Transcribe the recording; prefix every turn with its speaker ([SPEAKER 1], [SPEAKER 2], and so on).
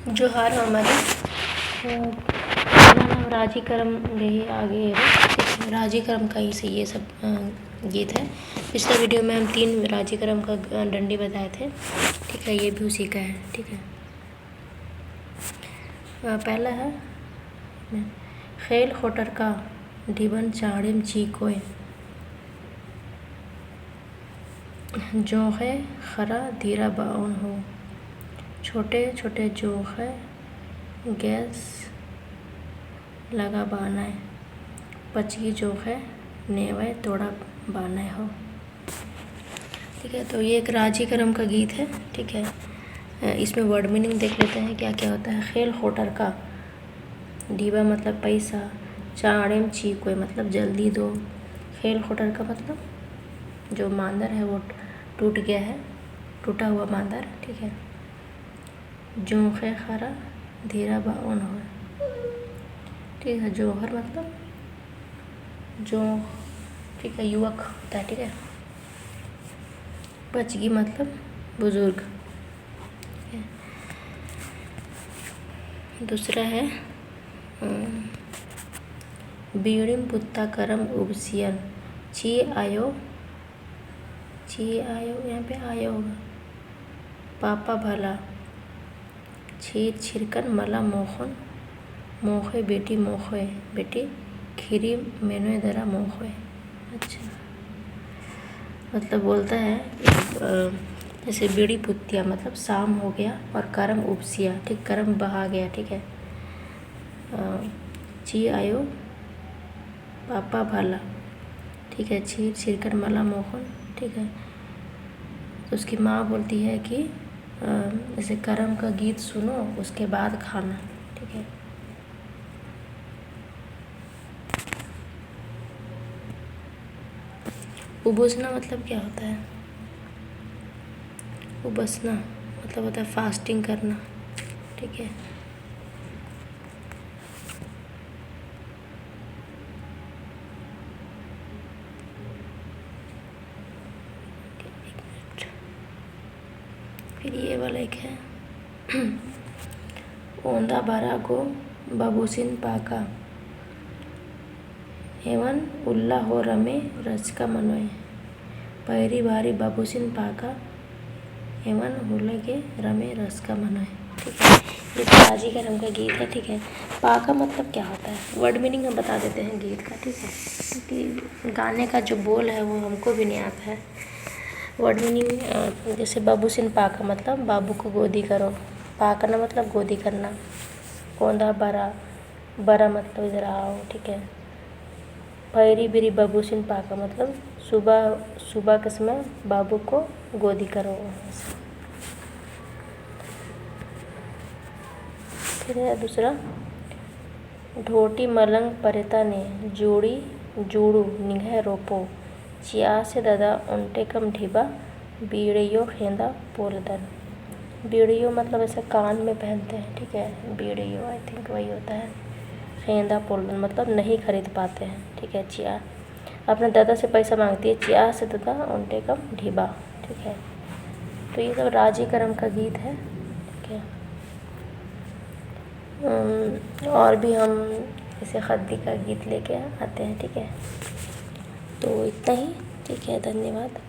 [SPEAKER 1] जोहार हमारे मेरा नाम राजी करम रही आगे है। राजी करम का ही से ये सब गीत है। पिछले वीडियो में हम 3 राजी करम का डंडी बताए थे, ठीक है। ये भी उसी का है, ठीक है। पहला है खेल खोटर का ढिबन चाड़िम चीकोय जोखे खरा धीरा बाउन हो। छोटे छोटे जोखे गैस लगा बानाए पचगी जोखे नेवय तोड़ा बानाए हो, ठीक है। तो ये एक राजी करम का गीत है, ठीक है। इसमें वर्ड मीनिंग देख लेते हैं क्या क्या होता है। खेल खोटर का डीबा मतलब पैसा, चाड़ेम चीकोय मतलब जल्दी दो। खेल खोटर का मतलब जो मांदर है वो टूट गया है, टूटा हुआ मांदर, ठीक है। जोखे खरा धीरा बाउन हो, ठीक है। जोहर मतलब जो, ठीक है, युवक होता है, ठीक है। बचगी मतलब बुजुर्ग, दूसरा है बीड़िम पुत्ता करम उबसियन ची आयो यहाँ पे आयो होगा। पापा भला छीर छिरकन मला मोहन मोखे बेटी मोखे बेटी खीरी मेनोय दरा मोखे। अच्छा, मतलब बोलता है जैसे बीड़ी पुत्तिया मतलब शाम हो गया और करम उपसिया, ठीक, करम बहा गया, ठीक है। ची आयो पापा भला, ठीक है। छीर छिरकन मला मोहन, ठीक है। तो उसकी माँ बोलती है कि जैसे करम का गीत सुनो उसके बाद खाना, ठीक है। उबसना मतलब क्या होता है? उबसना मतलब होता है फास्टिंग करना, ठीक है। फिर ये वाला एक है ओंदा बारा गो बाबूसिन पाका एवन उल्ला हो रमे रचका मनोय पैरी बारी बाबूसिन पाका एवन हुलगे रमे रचका मनोय, ठीक है। ये राजी करम का गीत है, ठीक है। पाका मतलब क्या होता है, वर्ड मीनिंग हम बता देते हैं गीत का, ठीक है। क्योंकि गाने का जो बोल है वो हमको भी नहीं आता है। वर्ड मीनिंग जैसे बाबूसिन पाका मतलब बाबू को गोदी करो, पाकना मतलब गोदी करना। ओंधा बरा, बरा मतलब इधर आओ, ठीक है। पैरी बिरी बाबूसिन पाका मतलब सुबह के समय बाबू को गोदी करो। फिर है दूसरा ढोटी मलंग परेता ने जोड़ी जोड़ू निघय रोपो चिया से दादा उनटे कम ढीबा बीड़ियो खेंदा पोलदन। बीड़ियो मतलब ऐसे कान में पहनते हैं, ठीक है। बीड़ियो आई थिंक वही होता है। खेंदा पोलदन मतलब नहीं खरीद पाते हैं, ठीक है। चिया अपने दादा से पैसा मांगती है, चिया से दादा उनटे कम ढीबा, ठीक है। तो ये सब राजी करम का गीत है, ठीक है। और भी हम इसे खद्दी का गीत लेके आते हैं, ठीक है। तो इतना ही, ठीक है। धन्यवाद।